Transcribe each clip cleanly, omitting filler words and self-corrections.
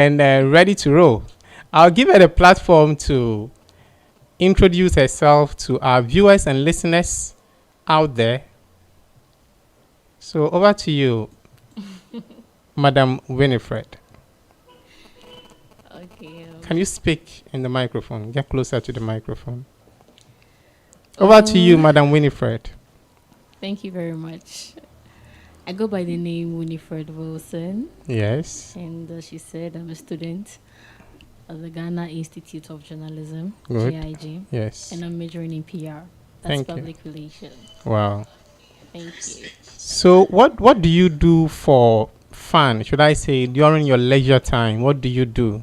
and ready to roll. I'll give her the platform to introduce herself to our viewers and listeners out there. So over to you, Madam Winifred. Okay. Can you speak in the microphone? Get closer to the microphone. Over to you, Madam Winifred. Thank you very much. I go by the name Winifred Wilson. Yes. And she said I'm a student at the Ghana Institute of Journalism, Good. GIG. Yes. And I'm majoring in PR. That's Thank public relations. Wow. Thank you. So what do you do for fun? Should I say during your leisure time? What do you do?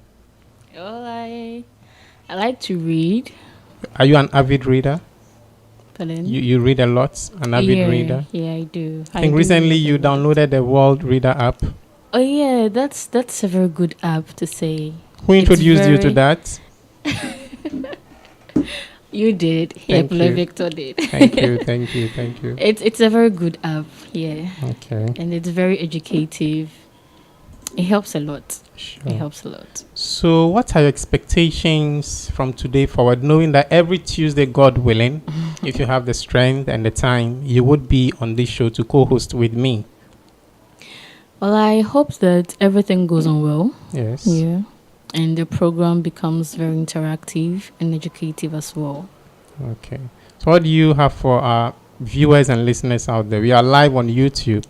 Well, I like to read. Are you an avid reader? Pardon? You read a lot, an avid reader? Yeah, I do. I think recently you downloaded the World Reader app. Oh yeah, that's a very good app to say. Who introduced you to that? You did. Thank you. Victor did. Thank you. It's a very good app, yeah. Okay. And it's very educative. It helps a lot. Sure. It helps a lot. So what are your expectations from today forward, knowing that every Tuesday, God willing, if you have the strength and the time, you would be on this show to co-host with me? Well, I hope that everything goes on well. Yes. Yeah. And the program becomes very interactive and educative as well. Okay. So what do you have for our viewers and listeners out there? We are live on YouTube.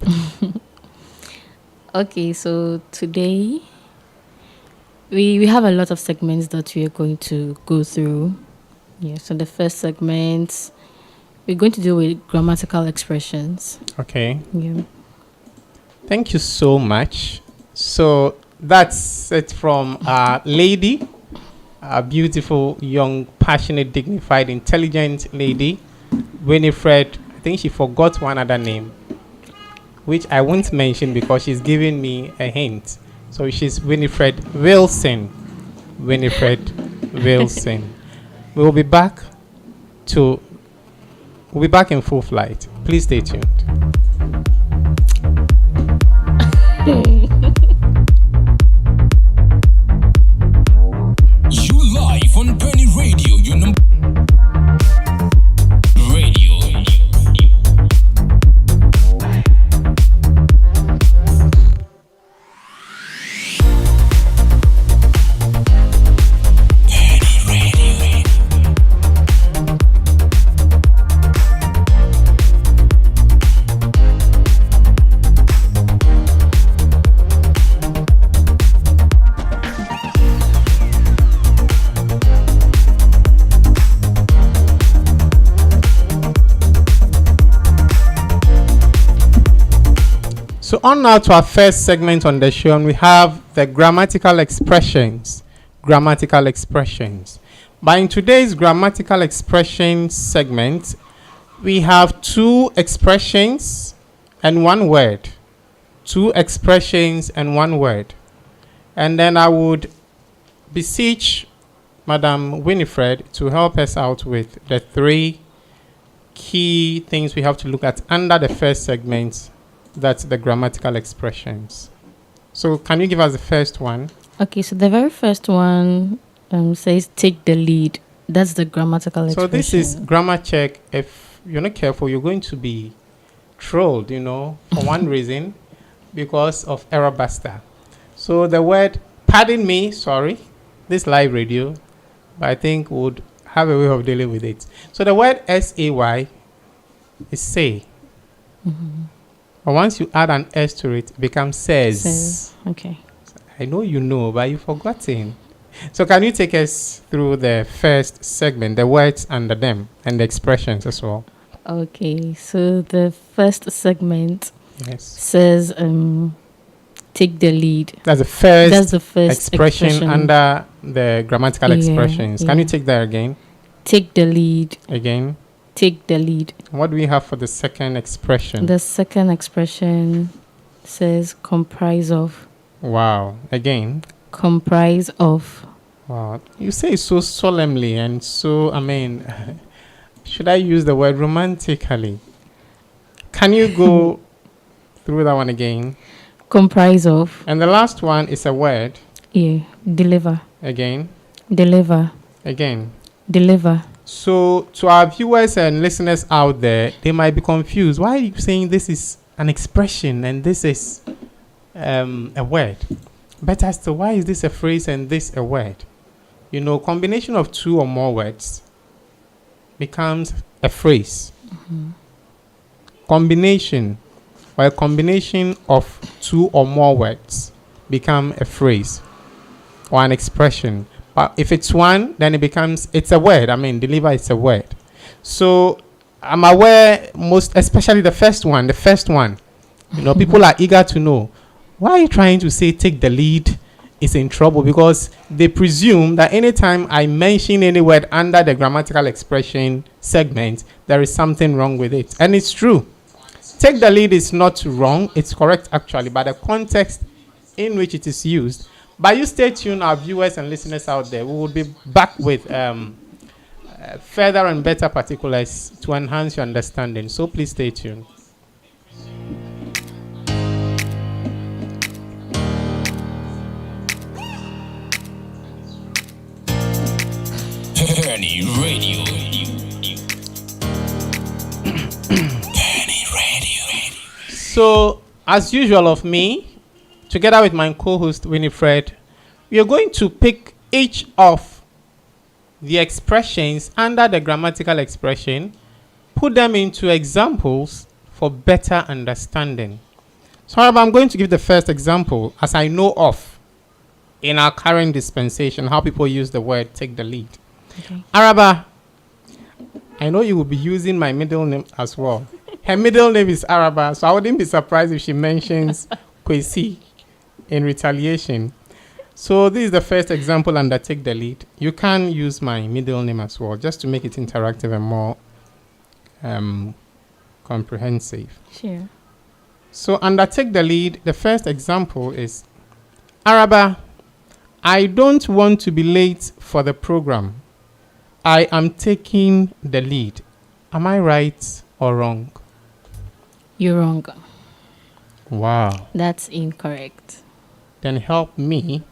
Okay, so today we have a lot of segments that we are going to go through. Yeah, so the first segment we're going to deal with grammatical expressions. Okay. Yeah. Thank you so much. So that's it from our lady, a beautiful, young, passionate, dignified, intelligent lady, Winifred. I think she forgot one other name, which I won't mention because she's giving me a hint. So she's Winifred Wilson. Winifred Wilson. We'll be back in full flight. Please stay tuned. You live on Penny Radio, your number radio. So on now to our first segment on the show, and we have the grammatical expressions. Grammatical expressions. But in today's grammatical expressions segment, we have two expressions and one word. Two expressions and one word. And then I would beseech Madam Winifred to help us out with the three key things we have to look at under the first segment. That's the grammatical expressions. So can you give us the first one? Okay, so the very first one says take the lead. That's the grammatical expression. So this is grammar check. If you're not careful, you're going to be trolled, for one reason, because of error buster. So the word, pardon me, sorry, this live radio, but I think would have a way of dealing with it. So the word S-A-Y is say. Mm-hmm. But once you add an S to it, it becomes says. Okay. I know you know, but you've forgotten. So can you take us through the first segment, the words under them, and the expressions as well? Okay, so the first segment Yes. says take the lead. That's the first expression under the grammatical expressions. Can you take that again? Take the lead. Again. Take the lead. What do we have for the second expression? The second expression says comprise of. Wow. Again. Comprise of. Wow. You say it so solemnly and so, should I use the word romantically? Can you go through that one again? Comprise of. And the last one is a word. Yeah. Deliver. Again. Deliver. Again. Deliver. So, to our viewers and listeners out there, they might be confused. Why are you saying this is an expression and this is a word? But as to why is this a phrase and this a word? You know, combination of two or more words becomes a phrase. Combination or a combination of two or more words become a phrase or an expression. But if it's one, then it's a word. I mean, deliver is a word. So I'm aware especially the first one, you know, people are eager to know, why are you trying to say take the lead is in trouble? Because they presume that anytime I mention any word under the grammatical expression segment, there is something wrong with it. And it's true. Take the lead is not wrong. It's correct actually, but the context in which it is used. But you stay tuned, our viewers and listeners out there. We will be back with further and better particulars to enhance your understanding. So please stay tuned. Penny Radio. Penny Radio. So, as usual of me, together with my co-host Winifred, we are going to pick each of the expressions under the grammatical expression, put them into examples for better understanding. So, however, I'm going to give the first example as I know of in our current dispensation, how people use the word take the lead. Okay. Araba, I know you will be using my middle name as well. Her middle name is Araba, so I wouldn't be surprised if she mentions Kwesi in retaliation. So this is the first example under take the lead. You can use my middle name as well, just to make it interactive and more comprehensive. Sure. So under take the lead, the first example is, Araba, I don't want to be late for the program. I am taking the lead. Am I right or wrong? You're wrong. Wow. That's incorrect. Then help me,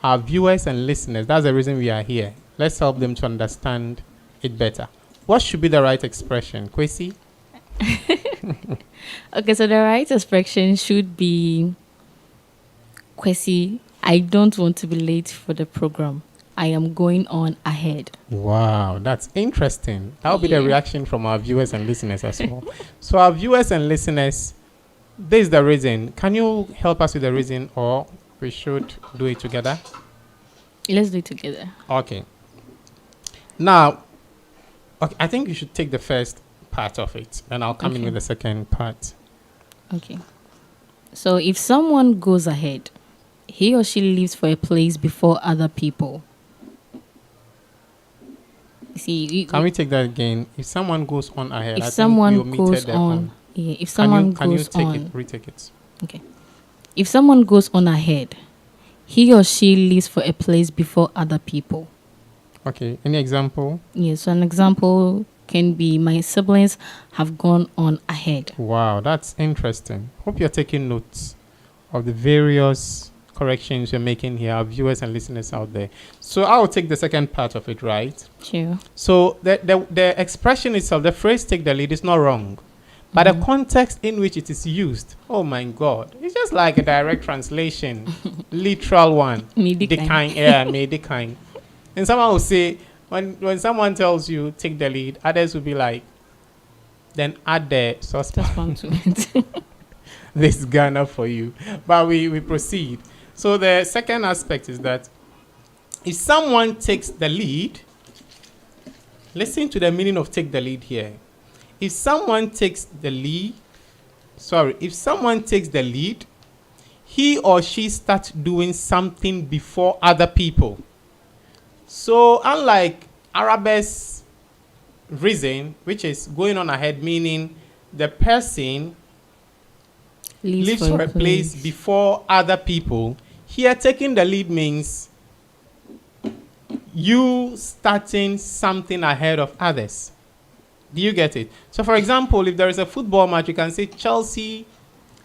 our viewers and listeners. That's the reason we are here. Let's help them to understand it better. What should be the right expression? Kwesi? Okay, so the right expression should be, Kwesi, I don't want to be late for the program. I am going on ahead. Wow, that's interesting. That will be the reaction from our viewers and listeners as well. So our viewers and listeners, this is the reason. Can you help us with the reason, or we should do it together? Let's do it together. Okay. Now, okay, I think you should take the first part of it, and I'll come in with the second part. Okay. So if someone goes ahead, he or she leaves for a place before other people. See, Can we take that again? If someone goes on ahead, if someone goes there on, yeah, if someone can you goes take on, it, retake it? okay. If someone goes on ahead, he or she leaves for a place before other people. Okay. Any example? Yeah, so an example can be, my siblings have gone on ahead. Wow, that's interesting. Hope you're taking notes of the various corrections you're making here, our viewers and listeners out there. So I'll take the second part of it, right? Sure. So the expression itself, the phrase take the lead is not wrong. But the context in which it is used, oh my God, it's just like a direct translation, literal one. The kind. And someone will say, when someone tells you take the lead, others will be like, then add the suspect. This Ghana for you. But we proceed. So the second aspect is that if someone takes the lead, listen to the meaning of take the lead here. If someone takes the lead, he or she starts doing something before other people. So unlike Arabe's reason, which is going on ahead, meaning the person leaves for a place before other people, here taking the lead means you starting something ahead of others. Do you get it? So for example, if there is a football match, you can say Chelsea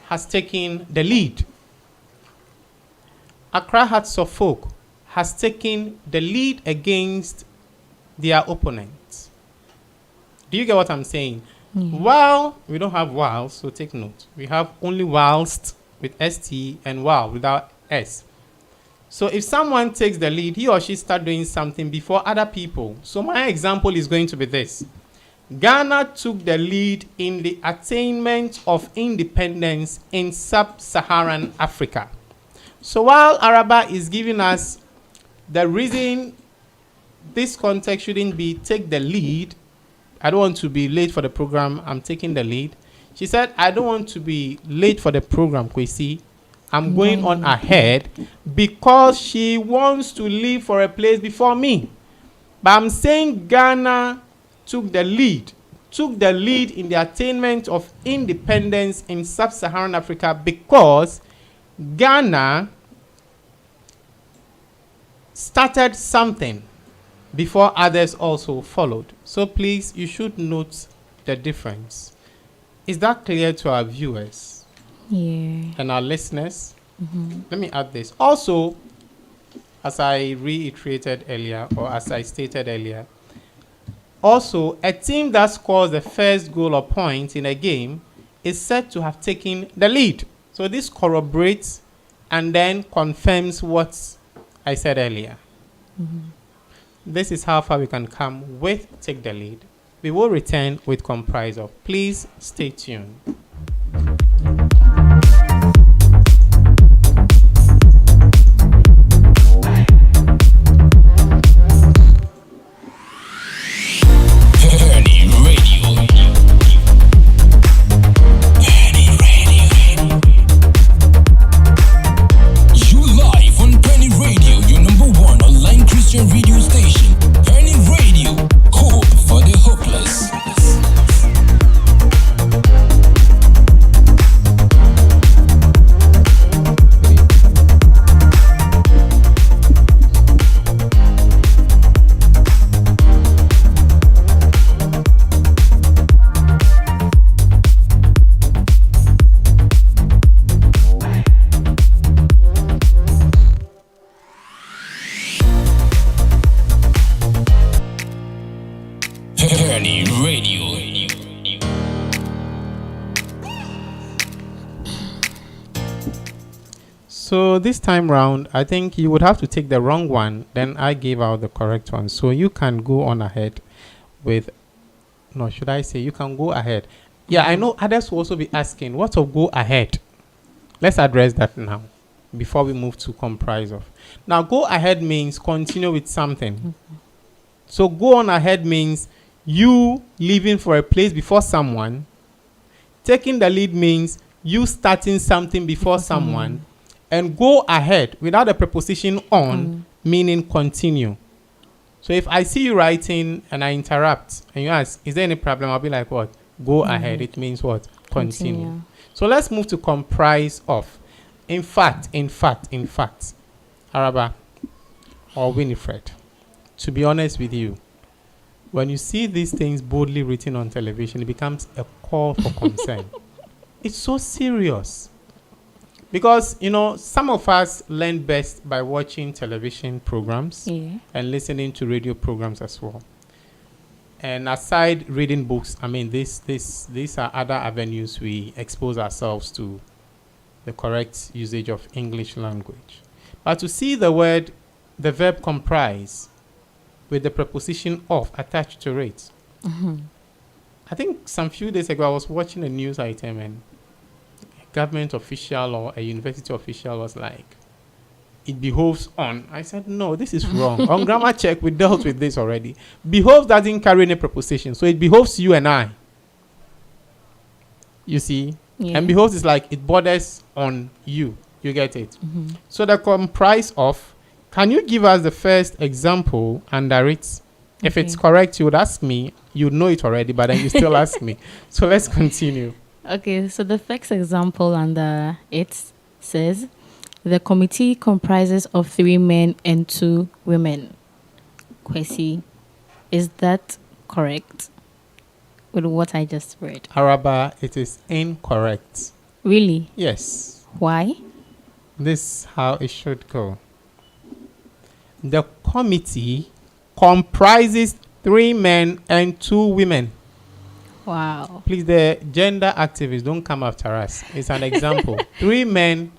has taken the lead. Accra Hearts of Folk has taken the lead against their opponents. Do you get what I'm saying? While we don't have while, so take note. We have only whilst with ST and while without S. So if someone takes the lead, he or she start doing something before other people. So my example is going to be this. Ghana took the lead in the attainment of independence in sub-Saharan Africa. So while Araba is giving us the reason this context shouldn't be take the lead, I don't want to be late for the program, I'm taking the lead. She said, I don't want to be late for the program, Kwesi. I'm going on ahead because she wants to leave for a place before me. But I'm saying Ghana took the lead in the attainment of independence in sub-Saharan Africa because Ghana started something before others also followed. So please, you should note the difference. Is that clear to our viewers? Yeah. And our listeners? Let me add this. Also, as I reiterated earlier, or as I stated earlier, also, a team that scores the first goal or point in a game is said to have taken the lead. So this corroborates and then confirms what I said earlier. This is how far we can come with Take the Lead. We will return with Comprise of. Please stay tuned. So this time round, I think you would have to take the wrong one. Then I gave out the correct one. So you can go on ahead with, no, should I say you can go ahead? Yeah, I know others will also be asking, what of go ahead? Let's address that now before we move to comprise of. Now, go ahead means continue with something. So go on ahead means you leaving for a place before someone. Taking the lead means you starting something before someone. And go ahead without a preposition on, meaning continue. So if I see you writing and I interrupt and you ask, is there any problem? I'll be like, what? Go ahead. It means what? Continue. So let's move to comprise of. In fact, Araba or Winifred, to be honest with you, when you see these things boldly written on television, it becomes a call for concern. It's so serious. Because, you know, some of us learn best by watching television programs and listening to radio programs as well. And aside reading books, I mean, these are other avenues we expose ourselves to the correct usage of English language. But to see the verb comprise with the preposition of attached to it, I think some few days ago I was watching a news item and government official or a university official was like, it behoves on. I said, no, this is wrong. On grammar check, we dealt with this already. Behoves doesn't carry any preposition. So it behoves you and I. You see? And behoves is like it borders on you. You get it? So the comprise of, can you give us the first example under it? If it's correct, you would ask me. You know it already, but then you still ask me. So let's continue. Okay, so the first example under it says, the committee comprises of 3 men and 2 women. Kwesi, is that correct with what I just read? Araba, it is incorrect. Really? Yes. Why? This is how it should go. The committee comprises 3 men and 2 women. Wow. Please, the gender activists, don't come after us. It's an example. 3 men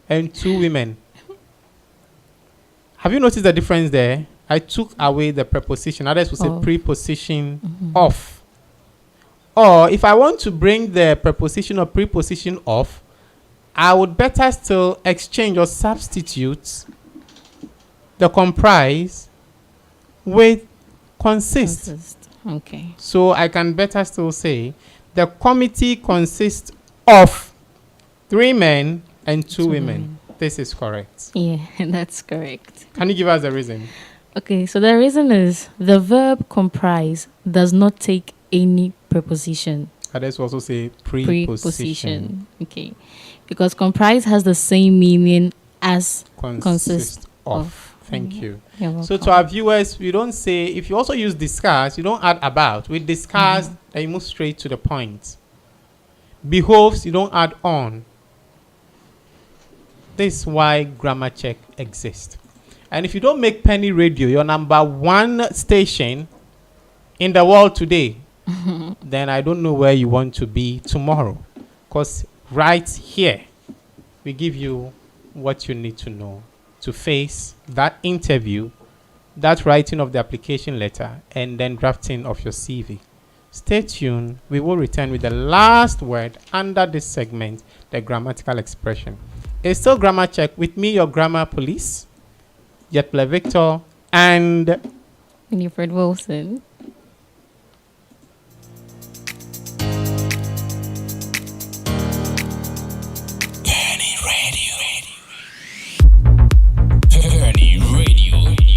and 2 women. Have you noticed the difference there? I took away the preposition. Others would say Of. preposition of. Or if I want to bring the preposition or preposition of, I would better still exchange or substitute the comprise with consist. Okay. So I can better still say the committee consists of 3 men and 2 women. This is correct. Yeah, that's correct. Can you give us the reason? Okay, so the reason is the verb comprise does not take any preposition. Others also say preposition. Okay. Because comprise has the same meaning as Consist of. Thank you. You're welcome. So to our viewers, we don't say, if you also use discuss, you don't add about. With discuss, then you move straight to the point. Behoves, you don't add on. This is why grammar check exists. And if you don't make Penny Radio your number 1 station in the world today, then I don't know where you want to be tomorrow. Because right here, we give you what you need to know to face that interview, that writing of the application letter, and then drafting of your CV. Stay tuned. We will return with the last word under this segment, the grammatical expression. It's still grammar check with me, your grammar police, Jetble Victor, and Winifred Wilson. Penny Radio. Penny Radio.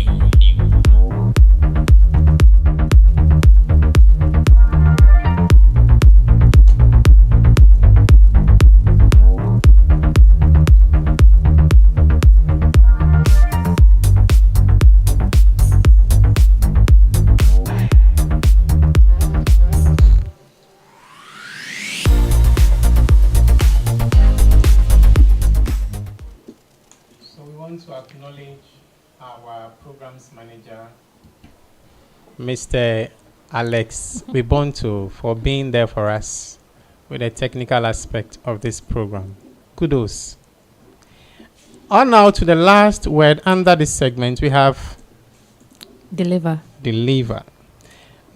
so we want to acknowledge our programs manager, Mr. Alex Wibonto, for being there for us with the technical aspect of this program. Kudos. On now to the last word under this segment, we have Deliver. deliver.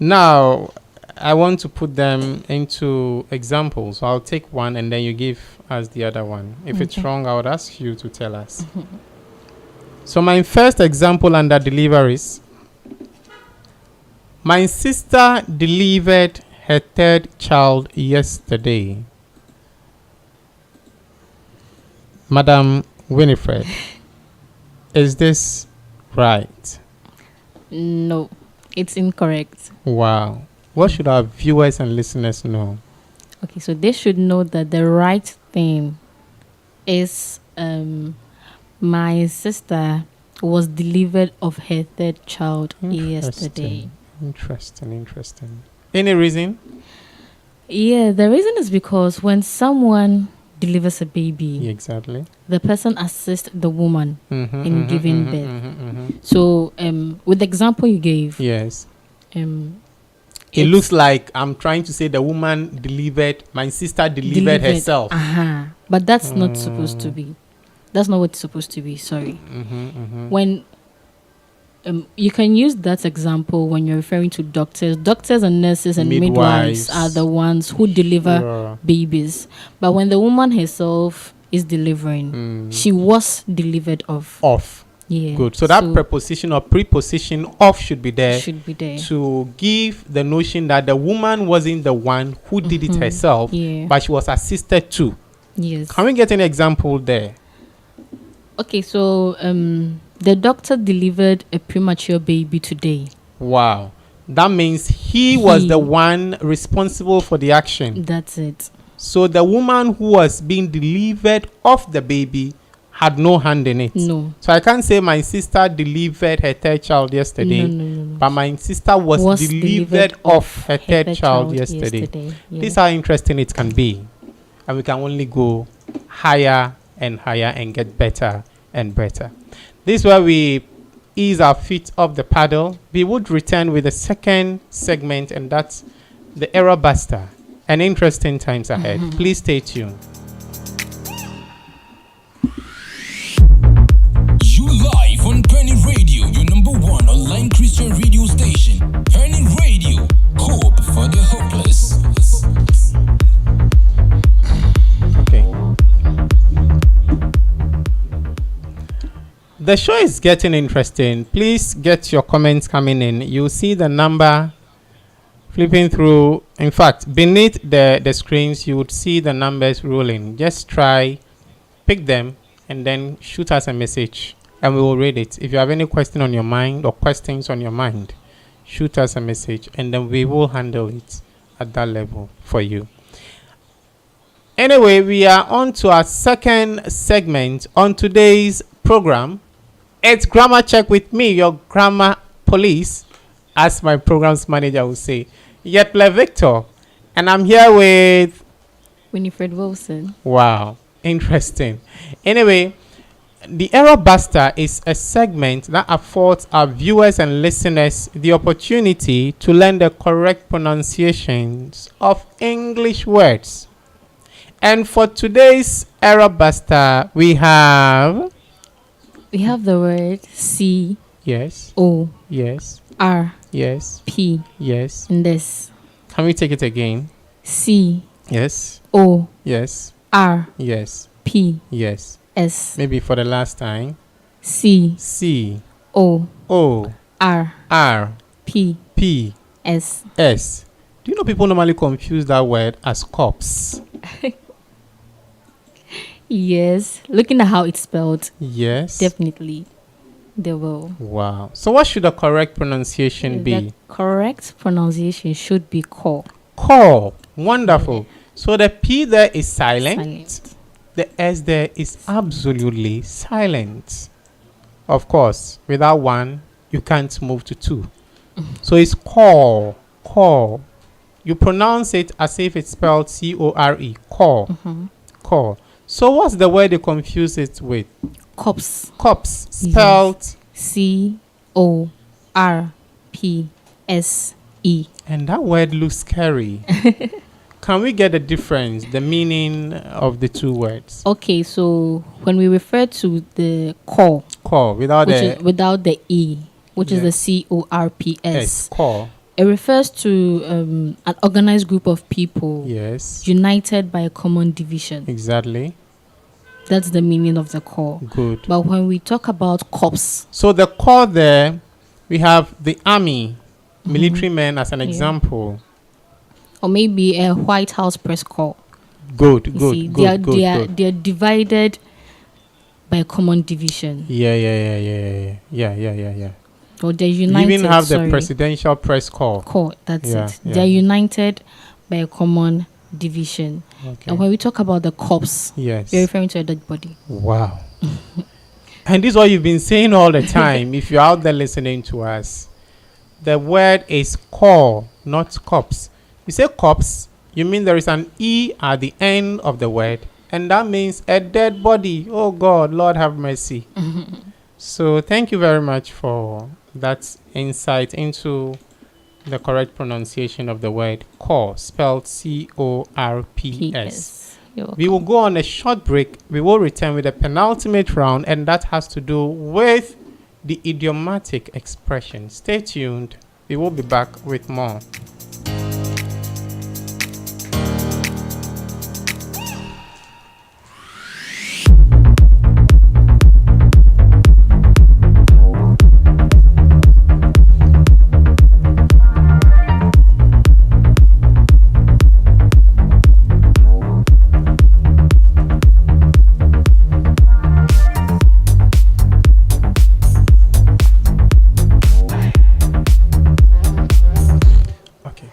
Now, I want to put them into examples. So I'll take one and then you give us the other one. If it's Okay. wrong, I would ask you to tell us. So my first example under deliver is, my sister delivered her 3rd child yesterday. Madam Winifred, is this right? No, it's incorrect. Wow. What should our viewers and listeners know? Okay, so they should know that the right thing is my sister was delivered of her 3rd child yesterday. Interesting. Any reason? Yeah, the reason is because when someone delivers a baby, Exactly. the person assists the woman in giving birth. Mhm. So, with the example you gave, Yes. um, It it's looks like I'm trying to say the woman delivered, my sister delivered herself. But that's not supposed to be. That's not what it's supposed to be. Sorry. When you can use that example when you're referring to doctors. Doctors and nurses and midwives are the ones who deliver Yeah. babies. But when the woman herself is delivering, she was delivered of. Off. Yeah. Good. So that preposition or preposition of should be there should be there. to give the notion that the woman wasn't the one who did it herself, Yeah. but she was assisted too. Yes. Can we get an example there? Okay, so the doctor delivered a premature baby today. Wow. That means he was the one responsible for the action. That's it. So the woman who was being delivered of the baby had no hand in it. No. So I can't say my sister delivered her 3rd child yesterday, No. but my sister was delivered of her 3rd child yesterday. Yeah. This is how interesting it can be. And we can only go higher and higher and get better and better. This is where we ease our feet off the paddle. We would return with the second segment, and that's the error buster. And interesting times ahead. Please stay tuned. You live on Penny Radio, your number one online Christian radio station. Penny Radio, hope for the hopeless. Okay. The show is getting interesting. Please get your comments coming in. You'll see the number flipping through. In fact, beneath the screens, you would see the numbers rolling. Just try, pick them, and then shoot us a message, and we will read it. If you have any question on your mind or questions on your mind, shoot us a message, and then we will handle it at that level for you. Anyway, we are on to our second segment on today's program. It's Grammar Check with me, your grammar police, as my programs manager will say, Yetle Victor. And I'm here with Winifred Wilson. Wow, interesting. Anyway, the Error Buster is a segment that affords our viewers and listeners the opportunity to learn the correct pronunciations of English words. And for today's Error Buster, we have the word C yes, O yes, R yes, P yes. and this. Can we take it again? C Yes, O yes, R yes, P yes. S. Maybe for the last time. C C O O R R P P S. S. Do you know people normally confuse that word as corpse? Yes, looking at how it's spelled, Yes. definitely they will. Wow. So what should the correct pronunciation be? The correct pronunciation should be call. Call. Wonderful. So the P there is silent. Silent. The S there is absolutely silent. Of course, without one, you can't move to two. So it's call. Call. You pronounce it as if it's spelled C-O-R-E. Call. Call. So what's the word you confuse it with? Corpse. Corpse. Spelled. C O R P S E. And that word looks scary. Can we get the difference, the meaning of the two words? Okay, so when we refer to the call, Call without which the is without the E, which is Yeah. the C O R P S. S, Call. it refers to an organized group of people Yes. united by a common division. Exactly. That's the meaning of the call. Good. But when we talk about corps, So the call there, we have the army, military men as an example. or maybe a White House press call, Good, you good, see, good, good. they're divided by a common division, Yeah. or they're You united. even have the sorry, presidential press call. call. That's Yeah, it. yeah. They're united by a common division. Okay. And when we talk about the corpse, Yes. we're referring to a dead body. Wow. And this is what you've been saying all the time. If you're out there listening to us, the word is call, not corpse. You say corpse, you mean there is an E at the end of the word, and that means a dead body. Oh God, Lord have mercy. So thank you very much for that insight into the correct pronunciation of the word call, spelled C-O-R-P-S. P.S. You're We will go on a short break. We will return with a penultimate round, and that has to do with the idiomatic expression. Stay tuned. We will be back with more. Okay.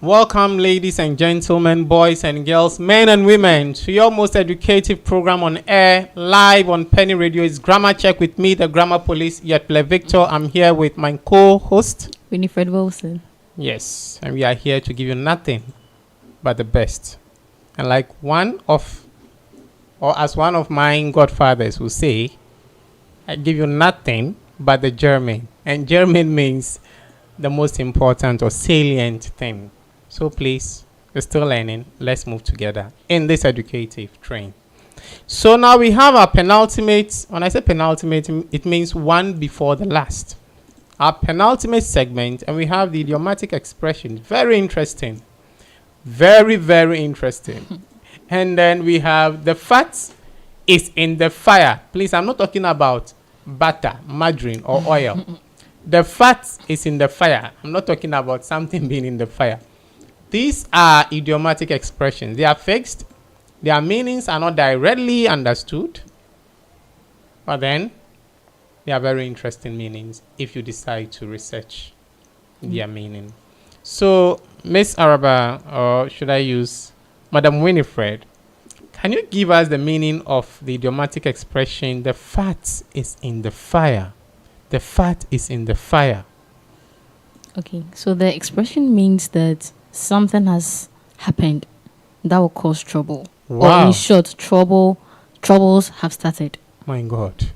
Welcome, ladies and gentlemen, boys and girls, men and women, to your most educative program on air, live on Penny Radio. It's Grammar Check with me, the Grammar Police, Yetle Victor. I'm here with my co-host. Winifred Wilson. Yes, and we are here to give you nothing but the best. And like as one of my godfathers will say, I give you nothing but the german. And german means the most important or salient thing. So please, we're still learning. Let's move together in this educative train. So now we have our penultimate. When I say penultimate, it means one before the last. Our penultimate segment, and we have the idiomatic expression. Very interesting. Very, very interesting. And then we have the fat is in the fire. Please, I'm not talking about butter, margarine, or oil. The fat is in the fire. I'm not talking about something being in the fire. These are idiomatic expressions. They are fixed. Their meanings are not directly understood. But then, they are very interesting meanings if you decide to research their meaning. So, Miss Araba, or should I use Madam Winifred, can you give us the meaning of the idiomatic expression, the fat is in the fire? The fat is in the fire. Okay, so the expression means that something has happened that will cause trouble. Wow. Or in short, troubles have started. My God.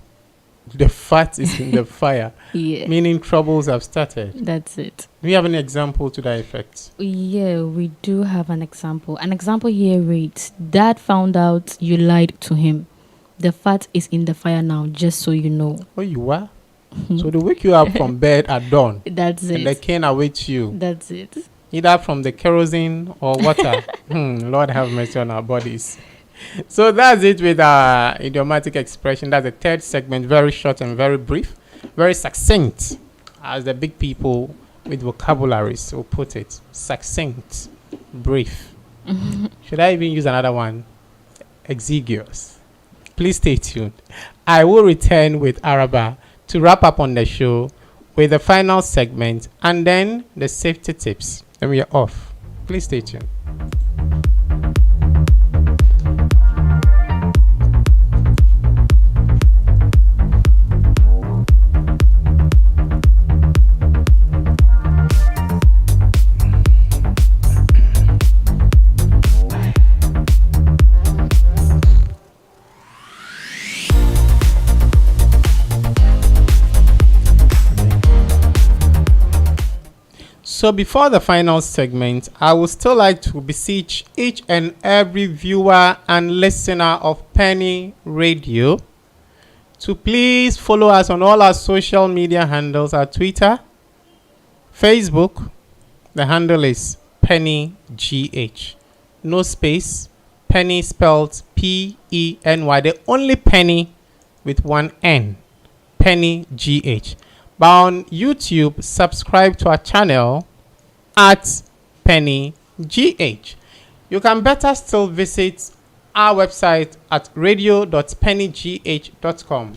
The fat is in the fire. Yeah. Meaning troubles have started. That's it. Do you have an example to that effect? Yeah, we do have an example. An example here reads, Dad found out you lied to him. The fat is in the fire now, just so you know. Oh, you are? So they wake you up from bed at dawn. That's And the it. cane awaits you. That's it. Either from the kerosene or water. Lord have mercy on our bodies. So that's it with our idiomatic expression. That's the third segment. Very short and very brief. Very succinct. As the big people with vocabularies will put it. Succinct. Brief. Should I even use another one? Exiguous. Please stay tuned. I will return with Araba to wrap up on the show with the final segment and then the safety tips. Then we are off. Please stay tuned. So before the final segment, I would still like to beseech each and every viewer and listener of Penny Radio to please follow us on all our social media handles, our Twitter, Facebook. The handle is PennyGH. No space. Penny spelled P-E-N-Y. The only penny with one N. PennyGH. But on YouTube, subscribe to our channel at Penny GH. You can better still visit our website at radio.pennygh.com.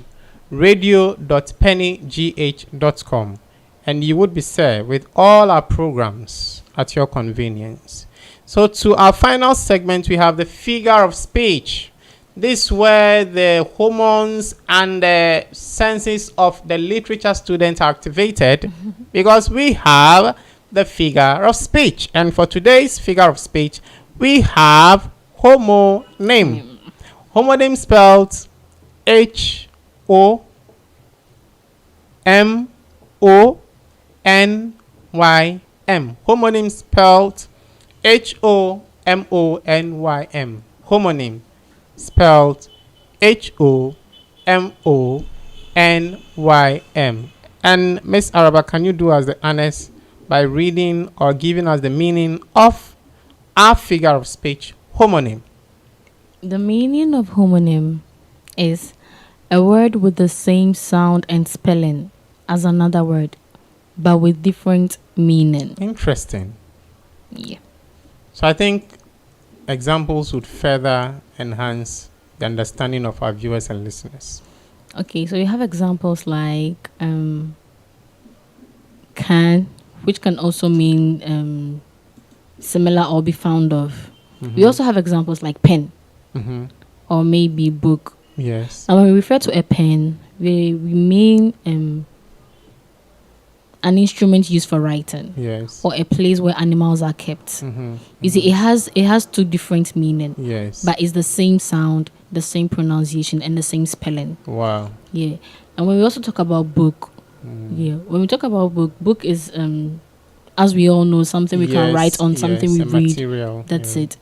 radio.pennygh.com. And you would be served with all our programs at your convenience. So to our final segment, we have the figure of speech. This is where the hormones and the senses of the literature students are activated because we have the figure of speech. And for today's figure of speech, we have homonym. Homonym spelled H-O-M-O-N-Y-M. Homonym spelled H-O-M-O-N-Y-M. Homonym spelled H-O-M-O-N-Y-M. And Miss Araba, can you do us the honors by reading or giving us the meaning of our figure of speech, homonym? The meaning of homonym is a word with the same sound and spelling as another word, but with different meaning. Interesting. Yeah. So I think examples would further enhance the understanding of our viewers and listeners. Okay, so you have examples like can, which can also mean similar or be found of. We also have examples like pen or maybe book. Yes. And when we refer to a pen, we mean an an instrument used for writing, Yes. or a place where animals are kept. Mm-hmm. You see, it has two different meanings, Yes. but it's the same sound, the same pronunciation, and the same spelling. Wow. Yeah. And when we also talk about book, Mm. when we talk about book is as we all know, something we can write on, something we a read. material. That's it.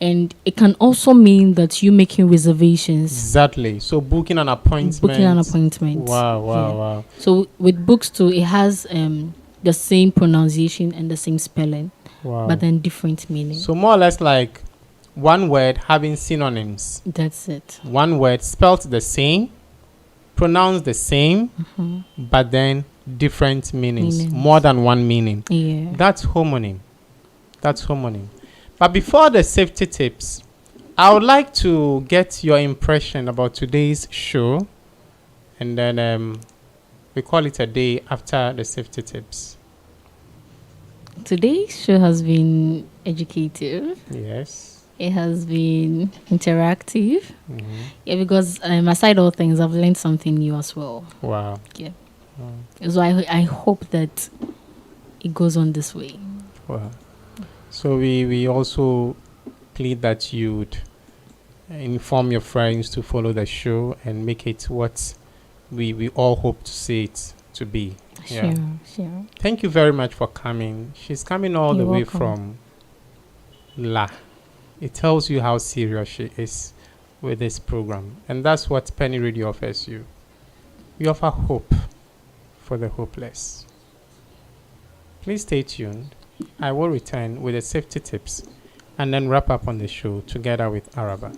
And it can also mean that you making reservations. Exactly. So booking an appointment. Booking an appointment. Wow, Yeah. wow. So with books too, it has the same pronunciation and the same spelling, Wow. but then different meaning. So more or less like one word having synonyms. That's it. One word spelled the same, pronounced the same, but then different meanings. More than one meaning. Yeah. That's homonym. But before the safety tips, I would like to get your impression about today's show, and then we call it a day after the safety tips. Today's show has been educative. Yes. It has been interactive. Mm-hmm. Yeah, because aside all things, I've learned something new as well. Wow. Yeah. So I hope that it goes on this way. Wow. So we also plead that you'd inform your friends to follow the show and make it what we all hope to see it to be. Yeah. Sure. Thank you very much for coming. She's coming all You're the way welcome. from La. It tells you how serious she is with this program. And that's what Penny Radio offers you. We offer hope for the hopeless. Please stay tuned. I will return with the safety tips and then wrap up on the show together with Araba.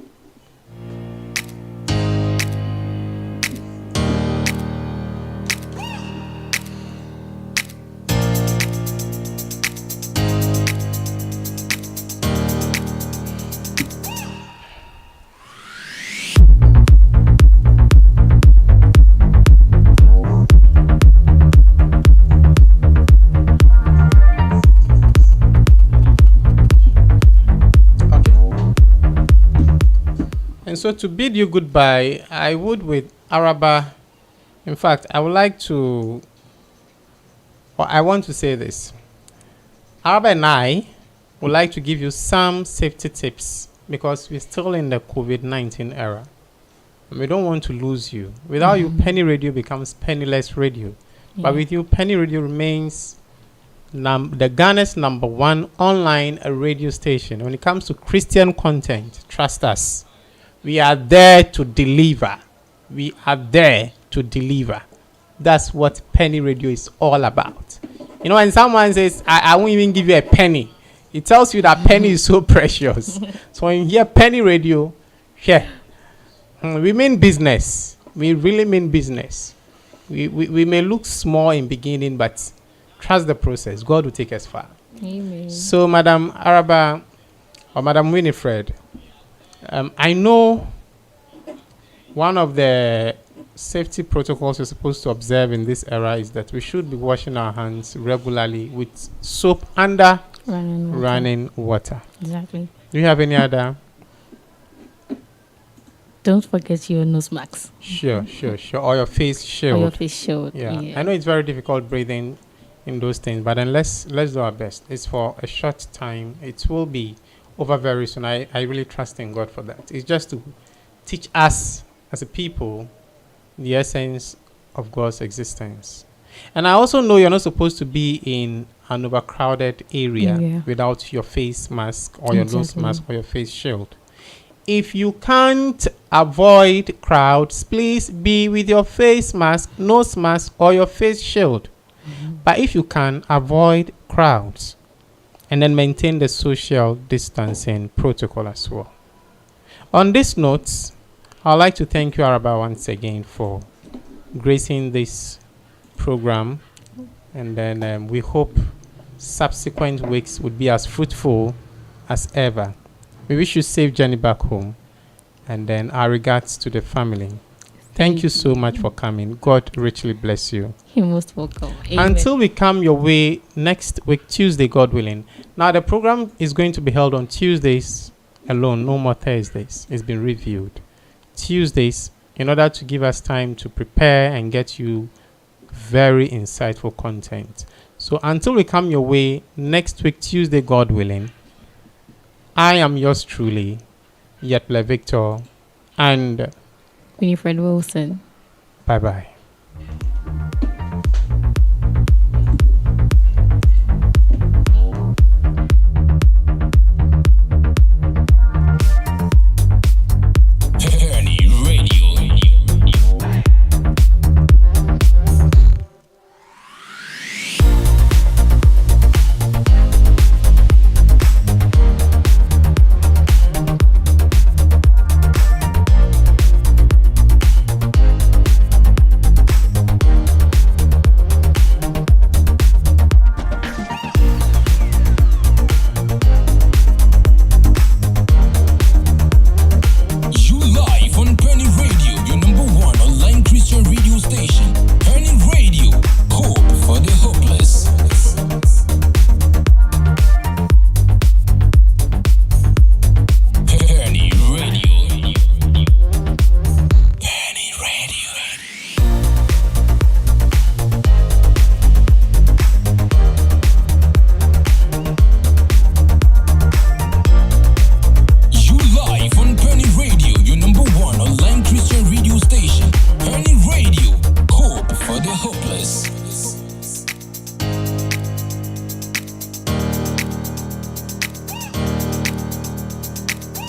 And so to bid you goodbye, I would with Araba. In fact, I would like to, or I want to say this. Araba and I would like to give you some safety tips because we're still in the COVID-19 era. And we don't want to lose you. Without you, Penny Radio becomes penniless radio. But with you, Penny Radio remains the Ghana's #1 online radio station. When it comes to Christian content, trust us. We are there to deliver. That's what Penny Radio is all about. You know, when someone says, I won't even give you a penny, it tells you that penny is so precious. So when you hear Penny Radio, we mean business. We really mean business. We may look small in beginning, but trust the process. God will take us far. Amen. So, Madam Araba or Madam Winifred, I know one of the safety protocols we're supposed to observe in this era is that we should be washing our hands regularly with soap under running water. Exactly. Do you have any other? Don't forget your nose mask. Sure. Or your face shield. Or your face shield. Yeah. I know it's very difficult breathing in those things, but then let's do our best. It's for a short time. It will be over very soon. I really trust in God for that. It's just to teach us as a people the essence of God's existence. And I also know you're not supposed to be in an overcrowded area without your face mask or your nose mask or your face shield. If you can't avoid crowds, please be with your face mask, nose mask, or your face shield. But if you can, avoid crowds and then maintain the social distancing protocol as well. On this note, I'd like to thank you, Araba, once again for gracing this program. And then we hope subsequent weeks would be as fruitful as ever. We wish you safe journey back home. And then our regards to the family. Thank you so much for coming. God richly bless you. You're most welcome. Amen. Until we come your way next week, Tuesday, God willing. Now, the program is going to be held on Tuesdays alone, no more Thursdays. It's been reviewed. Tuesdays, in order to give us time to prepare and get you very insightful content. So until we come your way next week, Tuesday, God willing, I am yours truly, Yetle Victor, and Winifred Wilson. bye-bye.